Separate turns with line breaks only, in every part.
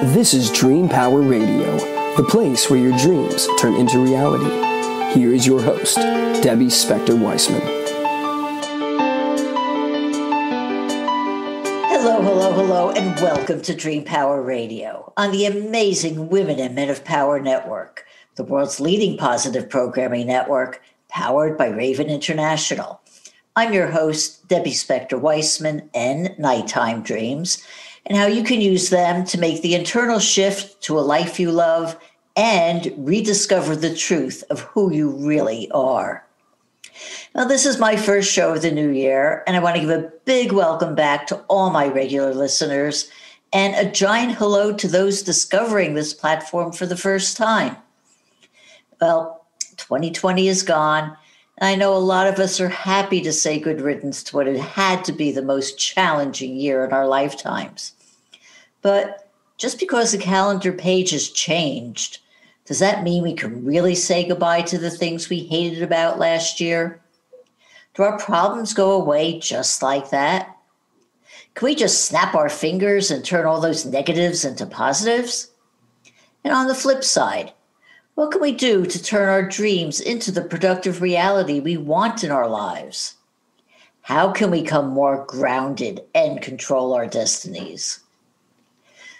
This is Dream Power Radio, the place where your dreams turn into reality. Here is your host, Debbie Spector-Weissman.
Hello, and welcome to Dream Power Radio on the amazing Women and Men of Power Network, the world's leading positive programming network, powered by Raven International. I'm your host, Debbie Spector-Weissman, and Nighttime Dreams, and how you can use them to make the internal shift to a life you love and rediscover the truth of who you really are. Now, this is my first show of the new year, and I want to give a big welcome back to all my regular listeners and a giant hello to those discovering this platform for the first time. Well, 2020 is gone, and I know a lot of us are happy to say good riddance to what had to be the most challenging year in our lifetimes. But just because the calendar page has changed, does that mean we can really say goodbye to the things we hated about last year? Do our problems go away just like that? Can we just snap our fingers and turn all those negatives into positives? And on the flip side, what can we do to turn our dreams into the productive reality we want in our lives? How can we become more grounded and control our destinies?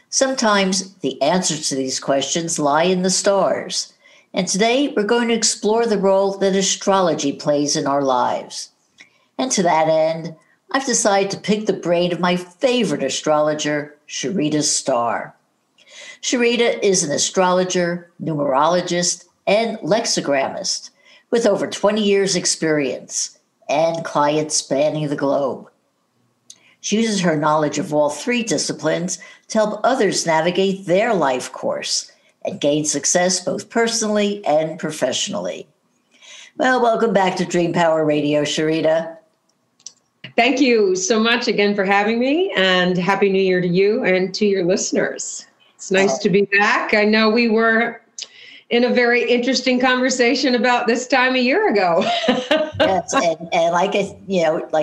Sometimes the answers to these questions lie in the stars. And today we're going to explore the role that astrology plays in our lives. And to that end, I've decided to pick the brain of my favorite astrologer, Sharita Starr. Sharita is an astrologer, numerologist, and lexigrammist with over 20 years experience and clients spanning the globe. She uses her knowledge of all three disciplines to help others navigate their life course and gain success both personally and professionally. Well, welcome back to Dream Power Radio, Sharita.
Thank you so much again for having me, and Happy New Year to you and to your listeners. It's nice to be back. I know we were in a very interesting conversation about this time a year ago.
Yes, and like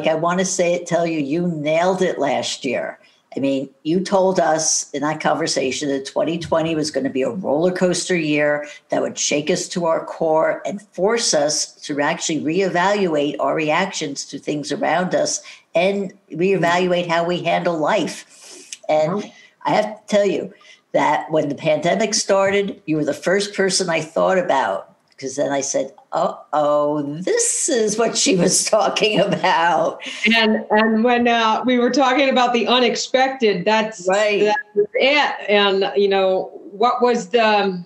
I want to tell you, you nailed it last year. I mean, you told us in that conversation that 2020 was going to be a roller coaster year that would shake us to our core and force us to actually reevaluate our reactions to things around us and reevaluate how we handle life. And I have to tell you that when the pandemic started, you were the first person I thought about, because then I said, this is what she was talking about.
And when we were talking about the unexpected, that's right. That was it. And, what was the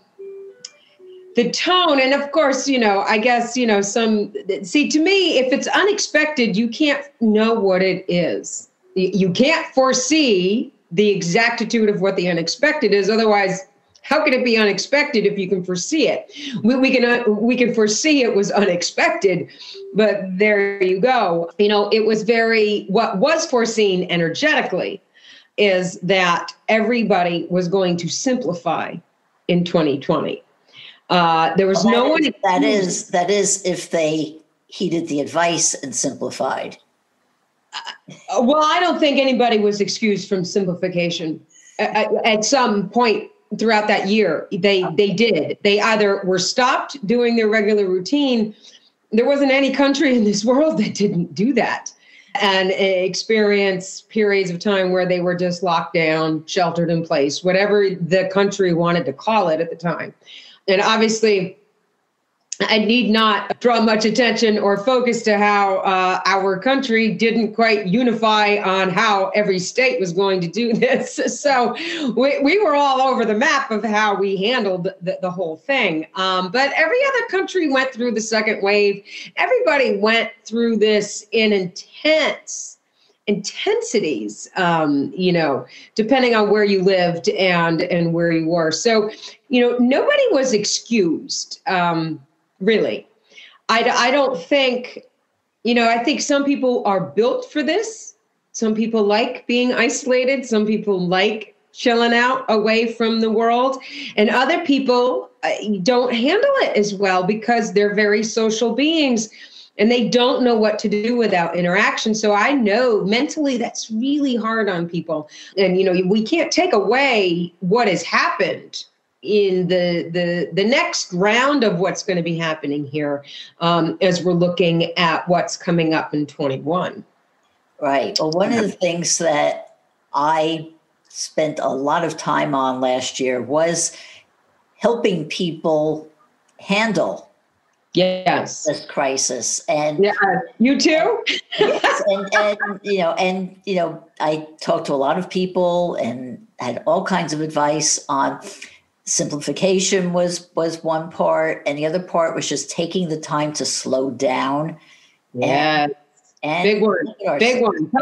tone? And of course, I guess, to me, if it's unexpected, you can't know what it is. You can't foresee the exactitude of what the unexpected is. Otherwise, how can it be unexpected if you can foresee it? We can foresee it was unexpected, but there you go. It was what was foreseen energetically is that everybody was going to simplify in 2020. There was no one.
That is if they heeded the advice and simplified.
Well, I don't think anybody was excused from simplification at some point throughout that year. They did. They either were stopped doing their regular routine. There wasn't any country in this world that didn't do that and experience periods of time where they were just locked down, sheltered in place, whatever the country wanted to call it at the time. And obviously, I need not draw much attention or focus to how our country didn't quite unify on how every state was going to do this. So we were all over the map of how we handled the whole thing. But every other country went through the second wave. Everybody went through this in intensities, depending on where you lived and where you were. So, nobody was excused. Really, I don't think, I think some people are built for this. Some people like being isolated. Some people like chilling out away from the world. And other people don't handle it as well because they're very social beings. and they don't know what to do without interaction. So I know mentally that's really hard on people. And, we can't take away what has happened in the next round of what's going to be happening here as we're looking at what's coming up in 21.
Right. Well, one of the things that I spent a lot of time on last year was helping people handle this crisis. And
you too?
Yes, and I talked to a lot of people and had all kinds of advice on simplification was one part, and the other part was just taking the time to slow down.
Yeah. And big word.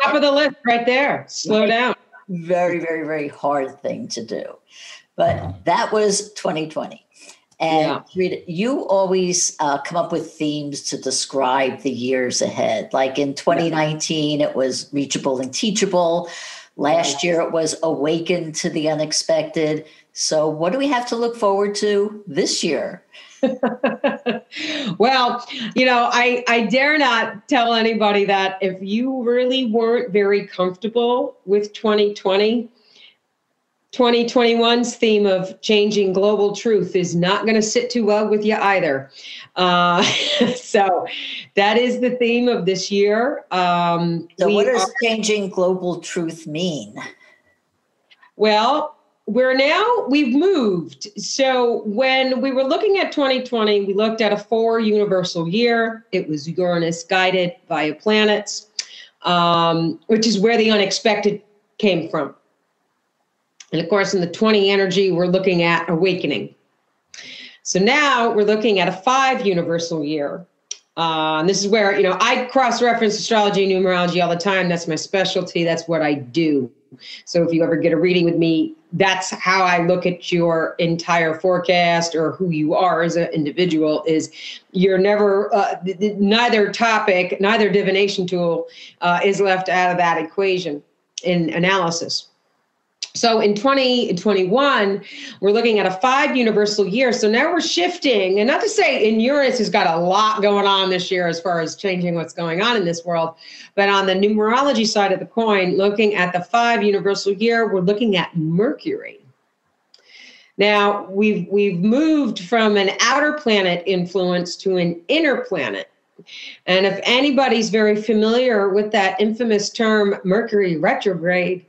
Top of the list right there. Slow down.
Very, very, very hard thing to do. But that was 2020. And Sharita, you always come up with themes to describe the years ahead. Like in 2019, it was reachable and teachable. Last year, it was awaken to the unexpected. So what do we have to look forward to this year?
Well, I dare not tell anybody that if you really weren't very comfortable with 2020, 2021's theme of changing global truth is not going to sit too well with you either. So that is the theme of this year.
So what does changing global truth mean?
Well, we've moved. So when we were looking at 2020, we looked at a 4 universal year. It was Uranus guided via planets, which is where the unexpected came from. And of course, in the 20 energy, we're looking at awakening. So now we're looking at a 5 universal year. And this is where, I cross-reference astrology and numerology all the time. That's my specialty. That's what I do. So if you ever get a reading with me, that's how I look at your entire forecast or who you are as an individual. Is you're never, neither topic, neither divination tool is left out of that equation in analysis. So in 2021, we're looking at a 5 universal year. So now we're shifting, and not to say, and Uranus has got a lot going on this year as far as changing what's going on in this world. But on the numerology side of the coin, looking at the 5 universal year, we're looking at Mercury. Now we've moved from an outer planet influence to an inner planet. And if anybody's very familiar with that infamous term, Mercury retrograde,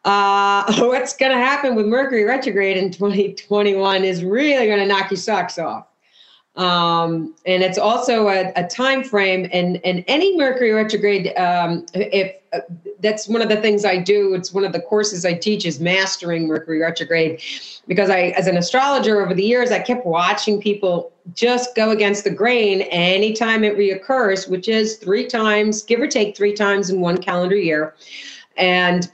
what's going to happen with Mercury retrograde in 2021 is really going to knock your socks off. And it's also a time frame, and any Mercury retrograde, if that's one of the things I do, it's one of the courses I teach is mastering Mercury retrograde, because as an astrologer over the years, I kept watching people just go against the grain anytime it reoccurs, which is 3 times, give or take 3 times in one calendar year. And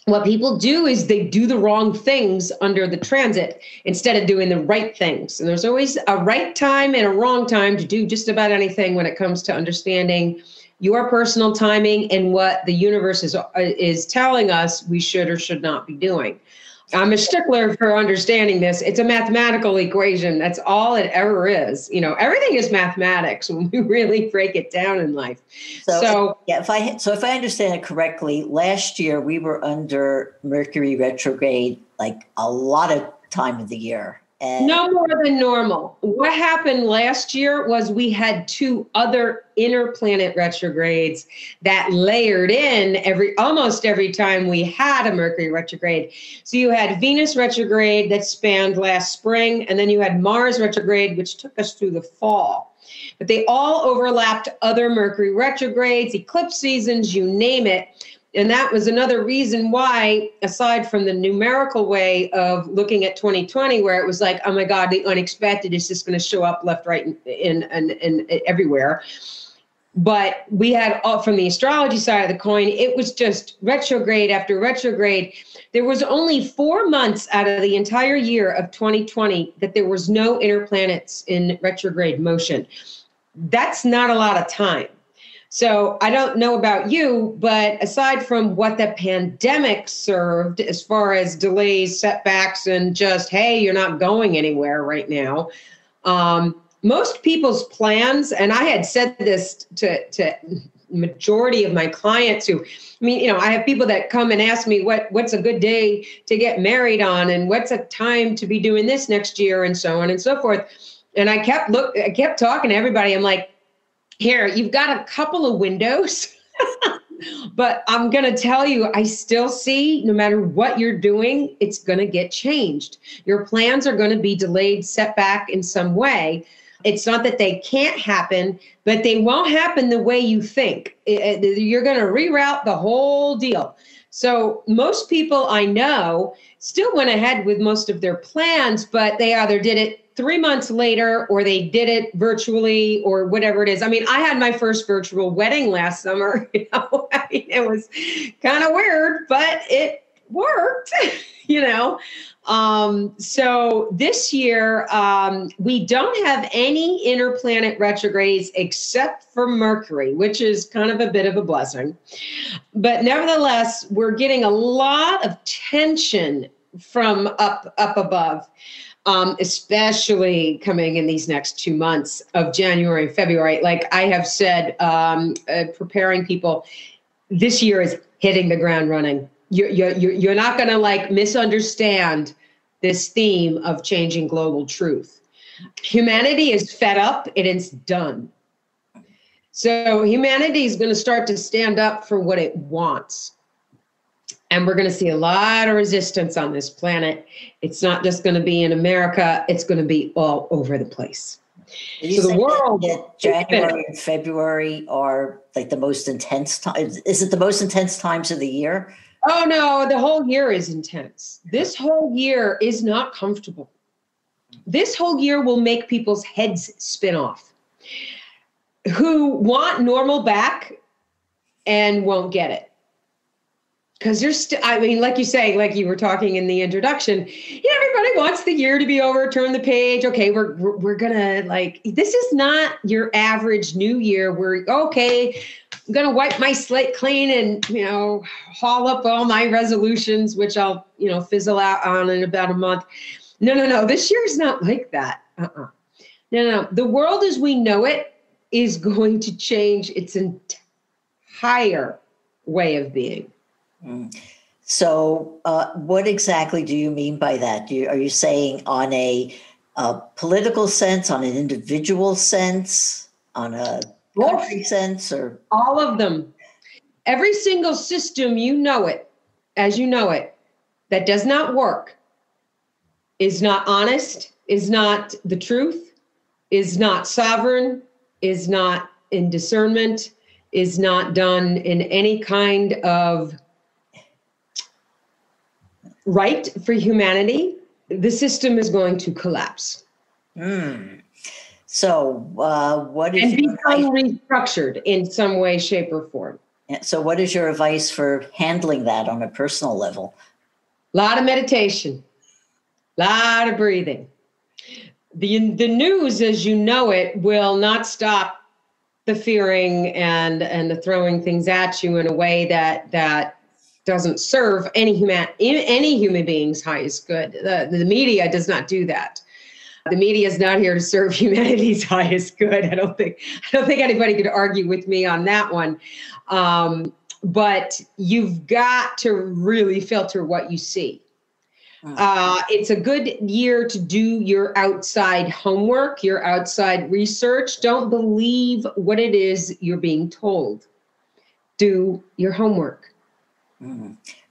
what people do is they do the wrong things under the transit instead of doing the right things. And there's always a right time and a wrong time to do just about anything when it comes to understanding your personal timing and what the universe is telling us we should or should not be doing. I'm a stickler for understanding this. It's a mathematical equation. That's all it ever is. Everything is mathematics when we really break it down in life. So
if I understand it correctly, last year we were under Mercury retrograde like a lot of time of the year. And
no more than normal. What happened last year was we had 2 other inner planet retrogrades that layered in almost every time we had a Mercury retrograde. So you had Venus retrograde that spanned last spring, and then you had Mars retrograde, which took us through the fall. But they all overlapped other Mercury retrogrades, eclipse seasons, you name it. And that was another reason why, aside from the numerical way of looking at 2020, where it was like, oh my God, the unexpected is just going to show up left, right, and everywhere. But we had, from the astrology side of the coin, it was just retrograde after retrograde. There was only 4 months out of the entire year of 2020 that there was no inner planets in retrograde motion. That's not a lot of time. So I don't know about you, but aside from what the pandemic served as far as delays, setbacks, and just, hey, you're not going anywhere right now, most people's plans, and I had said this to majority of my clients who, I have people that come and ask me what's a good day to get married on, and what's a time to be doing this next year, and so on and so forth. And I kept talking to everybody. I'm like, here, you've got a couple of windows, but I'm going to tell you, I still see no matter what you're doing, it's going to get changed. Your plans are going to be delayed, set back in some way. It's not that they can't happen, but they won't happen the way you think. You're going to reroute the whole deal. So most people I know still went ahead with most of their plans, but they either did it 3 months later, or they did it virtually, or whatever it is. I had my first virtual wedding last summer. It was kind of weird, but it worked, So this year, we don't have any interplanet retrogrades except for Mercury, which is kind of a bit of a blessing. But nevertheless, we're getting a lot of tension from up above. Especially coming in these next 2 months of January and February. Like I have said, preparing people, this year is hitting the ground running. You're not going to misunderstand this theme of changing global truth. Humanity is fed up and it's done. So humanity is going to start to stand up for what it wants. And we're going to see a lot of resistance on this planet. It's not just going to be in America. It's going to be all over the place.
So the world, January and February are like the most intense times. Is it the most intense times of the year?
Oh, no, the whole year is intense. This whole year is not comfortable. This whole year will make people's heads spin off who want normal back and won't get it. Because there's like you say, like you were talking in the introduction, everybody wants the year to be over, turn the page. Okay, we're gonna this is not your average new year. I'm gonna wipe my slate clean and, haul up all my resolutions, which I'll, fizzle out on in about a month. No. This year is not like that. No. The world as we know it is going to change its entire way of being.
So what exactly do you mean by that? Are you saying on a political sense, on an individual sense, on a country sense, or
all of them? Every single system, as you know it, that does not work, is not honest, is not the truth, is not sovereign, is not in discernment, is not done in any kind of right for humanity, the system is going to collapse.
So what is
and become restructured in some way, shape, or form.
So what is your advice for handling that on a personal level?
A lot of meditation, a lot of breathing. The news, as you know it, will not stop the fearing and the throwing things at you in a way that doesn't serve any human being's highest good. The media does not do that. The media is not here to serve humanity's highest good. I don't think anybody could argue with me on that one. But you've got to really filter what you see. It's a good year to do your outside homework, your outside research. Don't believe what it is you're being told. Do your homework.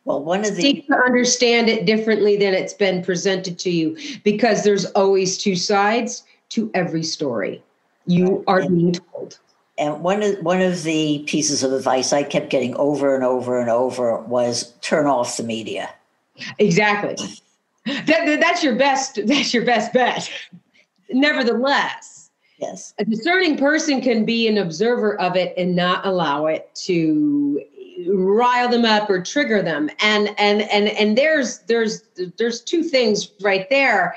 Well,
seek to understand it differently than it's been presented to you, because there's always two sides to every story. You are being told.
And one of the pieces of advice I kept getting over and over and over was turn off the media.
Exactly. That's your best bet. Nevertheless,
yes,
a discerning person can be an observer of it and not allow it to rile them up or trigger them. And there's two things right there.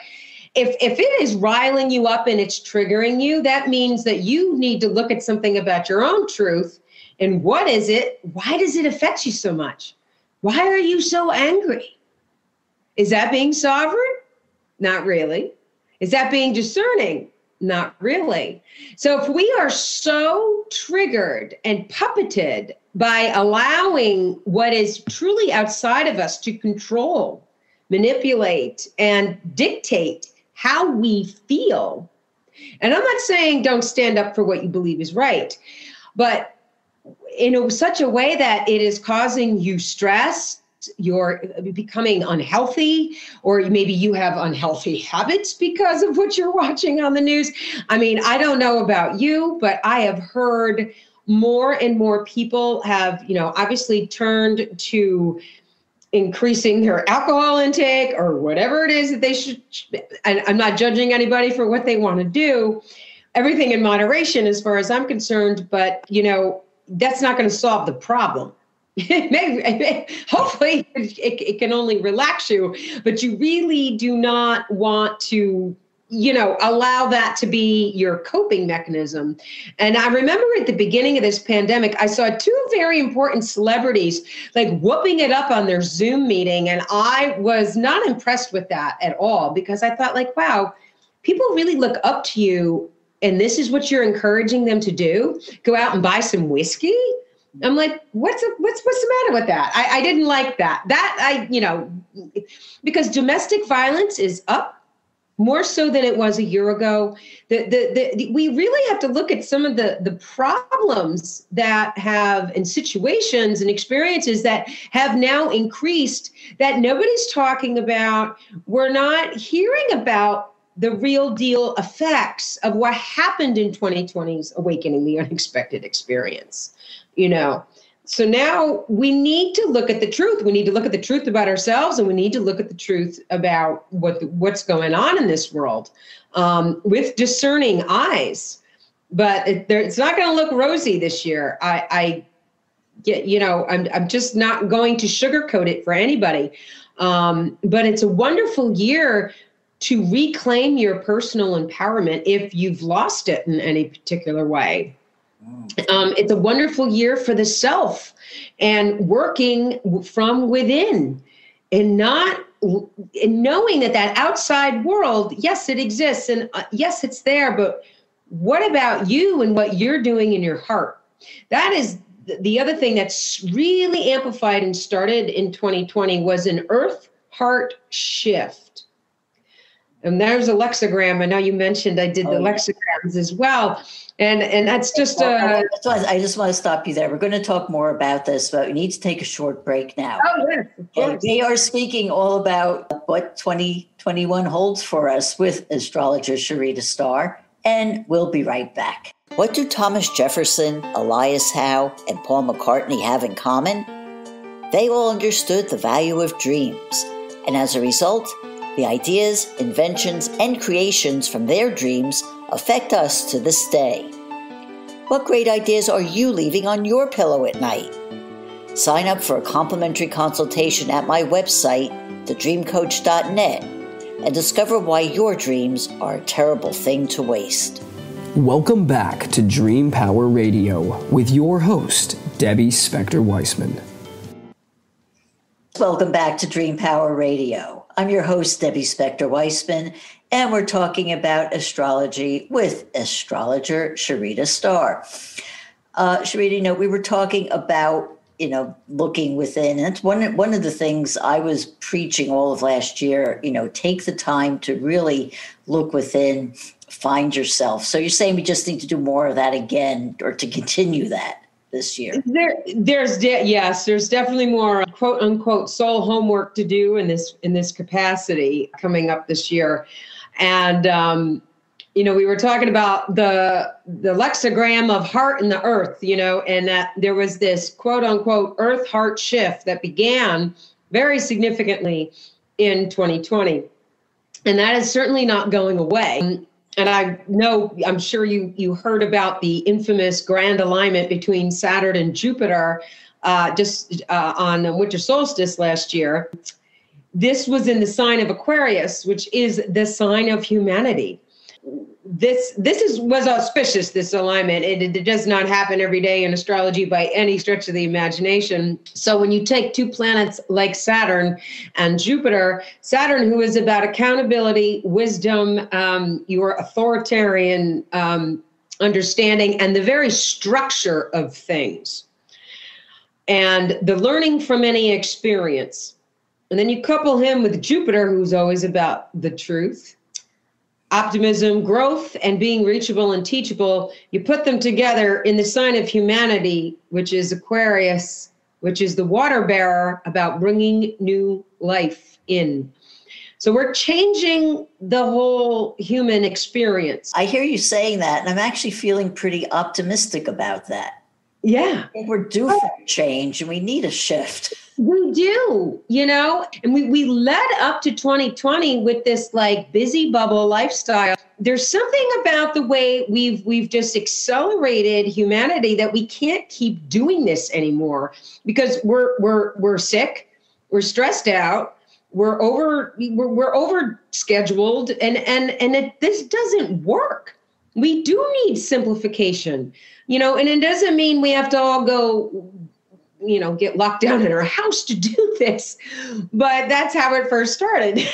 If it is riling you up and it's triggering you, that means that you need to look at something about your own truth. And what is it? Why does it affect you so much? Why are you so angry? Is that being sovereign? Not really. Is that being discerning? Not really. So if we are so triggered and puppeted by allowing what is truly outside of us to control, manipulate, and dictate how we feel, and I'm not saying don't stand up for what you believe is right, but in such a way that it is causing you stress, you're becoming unhealthy, or maybe you have unhealthy habits because of what you're watching on the news. I mean, I don't know about you, but I have heard more and more people have, obviously turned to increasing their alcohol intake or whatever it is that they should. And I'm not judging anybody for what they want to do. Everything in moderation, as far as I'm concerned, but, that's not going to solve the problem. Maybe, hopefully it can only relax you, but you really do not want to, allow that to be your coping mechanism. And I remember at the beginning of this pandemic, I saw two very important celebrities like whooping it up on their Zoom meeting. And I was not impressed with that at all, because I thought like, wow, people really look up to you. And this is what you're encouraging them to do? Go out and buy some whiskey? I'm like, what's the matter with that? I didn't like that. Because domestic violence is up more so than it was a year ago. We really have to look at some of the problems that have, and situations and experiences that have now increased that nobody's talking about. We're not hearing about the real deal effects of what happened in 2020's Awakening the Unexpected Experience. So now we need to look at the truth. We need to look at the truth about ourselves, and we need to look at the truth about what's going on in this world with discerning eyes. But it's not going to look rosy this year. I'm just not going to sugarcoat it for anybody. But it's a wonderful year to reclaim your personal empowerment if you've lost it in any particular way. It's a wonderful year for the self and working from within, and knowing that outside world, yes, it exists, and yes, it's there, but what about you and what you're doing in your heart? That is the other thing that's really amplified and started in 2020 was an earth heart shift. And there's a lexicgram. I know you mentioned I did the lexicgrams as well. And that's just
I just want to stop you there. We're going to talk more about this, but we need to take a short break now.
Oh, yes, of course.
We are speaking all about what 2021 holds for us with astrologer Sharita Starr, and we'll be right back.
What do Thomas Jefferson, Elias Howe, and Paul McCartney have in common? They all understood the value of dreams, and as a result, the ideas, inventions, and creations from their dreams affect us to this day. What great ideas are you leaving on your pillow at night? Sign up for a complimentary consultation at my website, thedreamcoach.net, and discover why your dreams are a terrible thing to waste.
Welcome back to Dream Power Radio with your host, Debbie Spector-Weissman.
Welcome back to Dream Power Radio. I'm your host, Debbie Spector-Weissman, and we're talking about astrology with astrologer Sharita Starr. Sharita, we were talking about, looking within. And it's one of the things I was preaching all of last year, take the time to really look within, find yourself. So you're saying we just need to do more of that again, or to continue that this year?
There's definitely more quote unquote soul homework to do in this capacity coming up this year. And we were talking about the lexicgram of heart and the earth, and that there was this quote unquote earth heart shift that began very significantly in 2020. And that is certainly not going away. And I'm sure you heard about the infamous grand alignment between Saturn and Jupiter on the winter solstice last year. This was in the sign of Aquarius, which is the sign of humanity. was auspicious, this alignment. It does not happen every day in astrology by any stretch of the imagination. So when you take two planets like Saturn and Jupiter, Saturn, who is about accountability, wisdom, your authoritarian understanding, and the very structure of things, and the learning from any experience. And then you couple him with Jupiter, who's always about the truth, optimism, growth, and being reachable and teachable. You put them together in the sign of humanity, which is Aquarius, which is the water bearer, about bringing new life in. So we're changing the whole human experience.
I hear you saying that, and I'm actually feeling pretty optimistic about that.
Yeah.
I think we're due for a change, and we need a shift.
We do, and we led up to 2020 with this like busy bubble lifestyle. There's something about the way we've just accelerated humanity that we can't keep doing this anymore, because we're sick, we're stressed out, we're over scheduled, and this doesn't work. We do need simplification, and it doesn't mean we have to all go get locked down in our house to do this, but that's how it first started.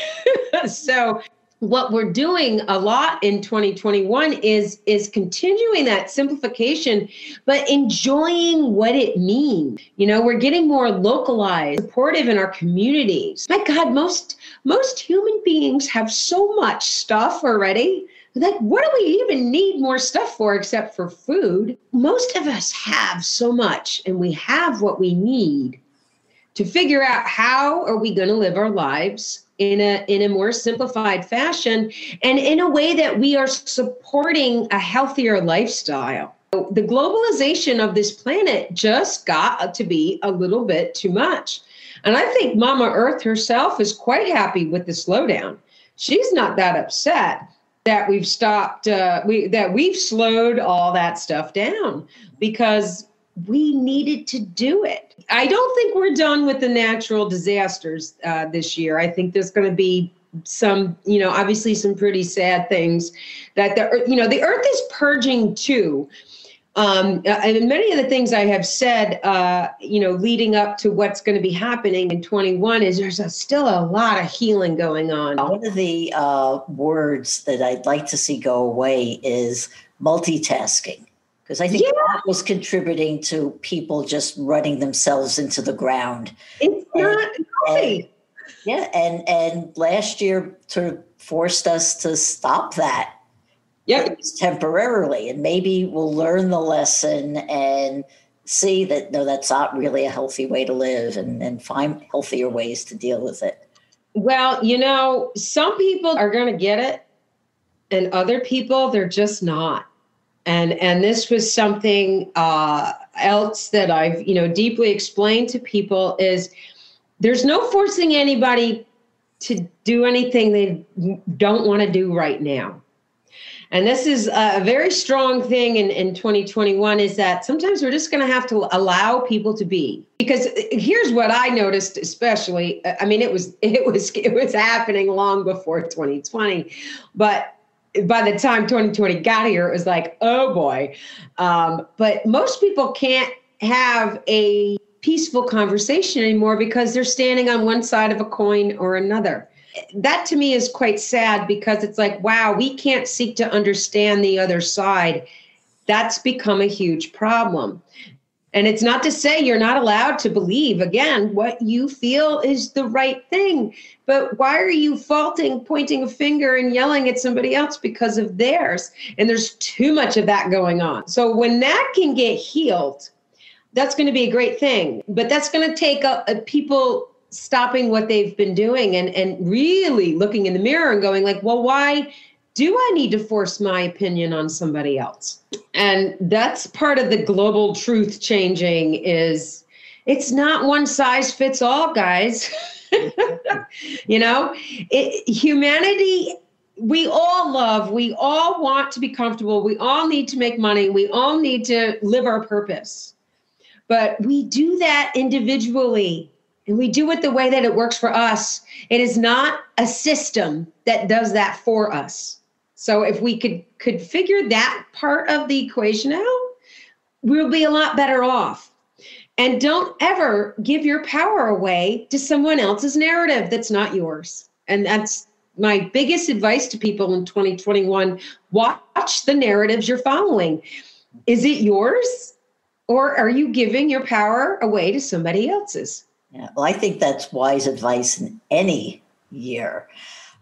So what we're doing a lot in 2021 is continuing that simplification, but enjoying what it means. We're getting more localized, supportive in our communities. My God, most human beings have so much stuff already. Like, what do we even need more stuff for except for food? Most of us have so much, and we have what we need to figure out how are we going to live our lives in a more simplified fashion, and in a way that we are supporting a healthier lifestyle. The globalization of this planet just got to be a little bit too much. And I think Mama Earth herself is quite happy with the slowdown. She's not that upset that we've stopped, we've slowed all that stuff down, because we needed to do it. I don't think we're done with the natural disasters this year. I think there's going to be some, obviously some pretty sad things that the Earth is purging too. And many of the things I have said, leading up to what's going to be happening in 21 is there's still a lot of healing going on.
One of the words that I'd like to see go away is multitasking, because I think that was contributing to people just running themselves into the ground.
It's not healthy.
And last year sort of forced us to stop that.
Yep.
Temporarily, and maybe we'll learn the lesson and see that, no, that's not really a healthy way to live, and find healthier ways to deal with it.
Well, some people are going to get it, and other people, they're just not. And this was something else that I've, deeply explained to people is there's no forcing anybody to do anything they don't want to do right now. And this is a very strong thing in 2021, is that sometimes we're just going to have to allow people to be. Because here's what I noticed, especially, it was happening long before 2020, but by the time 2020 got here, it was like, oh boy. But most people can't have a peaceful conversation anymore because they're standing on one side of a coin or another. That to me is quite sad, because it's like, wow, we can't seek to understand the other side. That's become a huge problem. And it's not to say you're not allowed to believe, again, what you feel is the right thing. But why are you faulting, pointing a finger and yelling at somebody else because of theirs? And there's too much of that going on. So when that can get healed, that's going to be a great thing. But that's going to take people stopping what they've been doing and really looking in the mirror and going like, well, why do I need to force my opinion on somebody else? And that's part of the global truth changing, is it's not one size fits all, guys. Humanity, we all love, we all want to be comfortable. We all need to make money. We all need to live our purpose, but we do that individually. And we do it the way that it works for us. It is not a system that does that for us. So if we could figure that part of the equation out, we'll be a lot better off. And don't ever give your power away to someone else's narrative that's not yours. And that's my biggest advice to people in 2021. Watch the narratives you're following. Is it yours? Or are you giving your power away to somebody else's?
Yeah, well, I think that's wise advice in any year.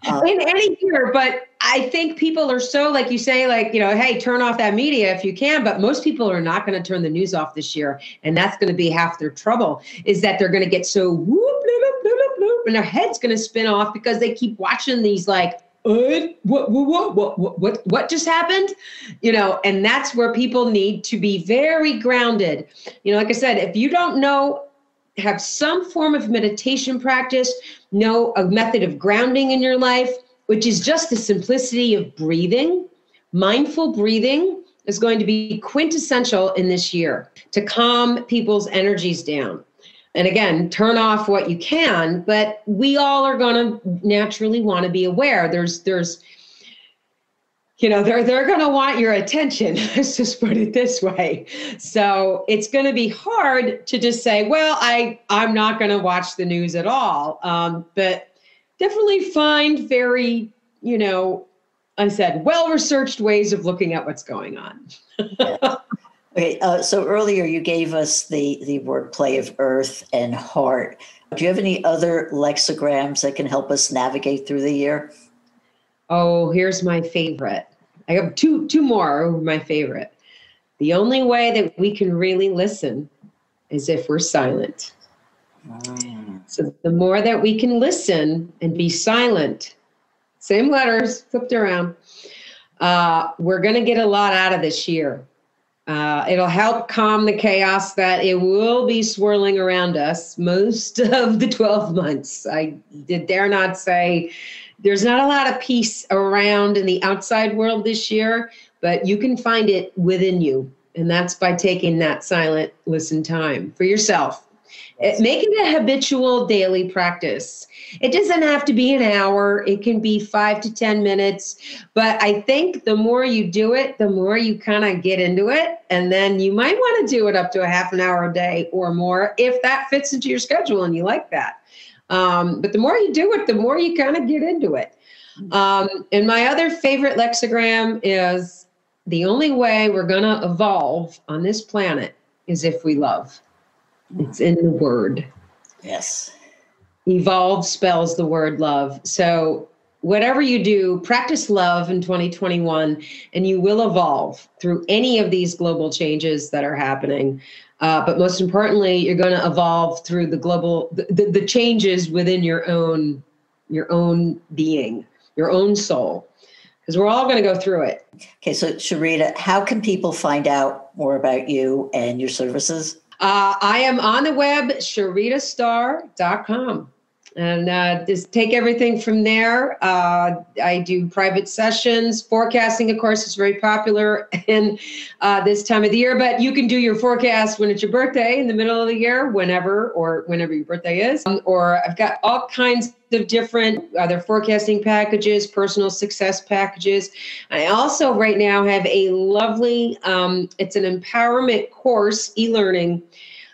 In any year, but I think people are so, like you say, like, hey, turn off that media if you can, but most people are not going to turn the news off this year. And that's going to be half their trouble, is that they're going to get so whoop, bloop, bloop, bloop, bloop, and their head's going to spin off because they keep watching these like, what just happened? And that's where people need to be very grounded. Like I said, if you don't know, have some form of meditation practice, know a method of grounding in your life, which is just the simplicity of breathing. Mindful breathing is going to be quintessential in this year to calm people's energies down. And again, turn off what you can, but we all are going to naturally want to be aware. There's they're going to want your attention. Let's just put it this way. So it's going to be hard to just say, well, I'm not going to watch the news at all. But definitely find very, I said, well-researched ways of looking at what's going on.
Yeah. Okay. So earlier you gave us the wordplay of earth and heart. Do you have any other lexicograms that can help us navigate through the year?
Oh, here's my favorite. I have two more my favorite. The only way that we can really listen is if we're silent. So the more that we can listen and be silent, same letters, flipped around, we're going to get a lot out of this year. It'll help calm the chaos that it will be swirling around us most of the 12 months. I dare not say there's not a lot of peace around in the outside world this year, but you can find it within you. And that's by taking that silent listen time for yourself. Make it a habitual daily practice. It doesn't have to be an hour. It can be 5 to 10 minutes. But I think the more you do it, the more you kind of get into it. And then you might want to do it up to a half an hour a day or more if that fits into your schedule and you like that. But the more you do it, the more you kind of get into it. And my other favorite lexigram is the only way we're going to evolve on this planet is if we love. It's in the word.
Yes.
Evolve spells the word love. So whatever you do, practice love in 2021, and you will evolve through any of these global changes that are happening. But most importantly, you're going to evolve through the changes within your own being, your own soul, because we're all going to go through it.
Okay, so Sharita, how can people find out more about you and your services?
I am on the web, sharitastar.com. And just take everything from there. I do private sessions. Forecasting, of course, is very popular in this time of the year. But you can do your forecast when it's your birthday, in the middle of the year, whenever your birthday is. Or I've got all kinds of different other forecasting packages, personal success packages. I also right now have a lovely, it's an empowerment course, e-learning,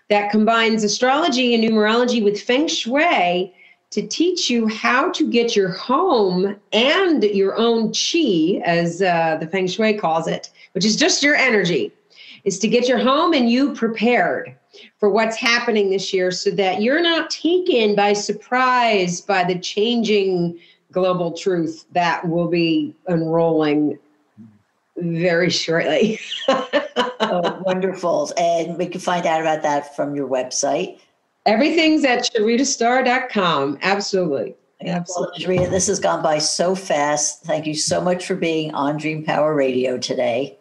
that combines astrology and numerology with feng shui to teach you how to get your home and your own chi, as the feng shui calls it, which is just your energy, is to get your home and you prepared for what's happening this year so that you're not taken by surprise by the changing global truth that will be unrolling very shortly.
Oh, wonderful. And we can find out about that from your website.
Everything's at sharitastar.com. Absolutely.
Absolutely. Well, Sharita, this has gone by so fast. Thank you so much for being on Dream Power Radio today.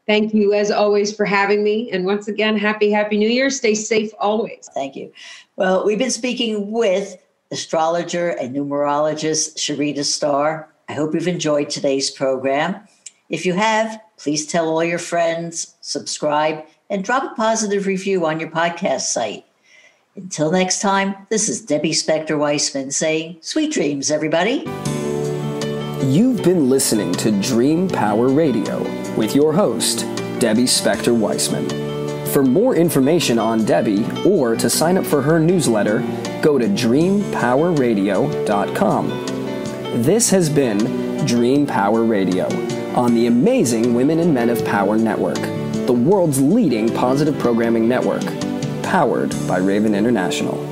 Thank you, as always, for having me. And once again, happy New Year. Stay safe always.
Thank you. Well, we've been speaking with astrologer and numerologist Sharita Star. I hope you've enjoyed today's program. If you have, please tell all your friends, subscribe, and drop a positive review on your podcast site. Until next time, this is Debbie Spector-Weissman saying, sweet dreams, everybody.
You've been listening to Dream Power Radio with your host, Debbie Spector-Weissman. For more information on Debbie or to sign up for her newsletter, go to dreampowerradio.com. This has been Dream Power Radio on the amazing Women and Men of Power Network, the world's leading positive programming network, powered by Raven International.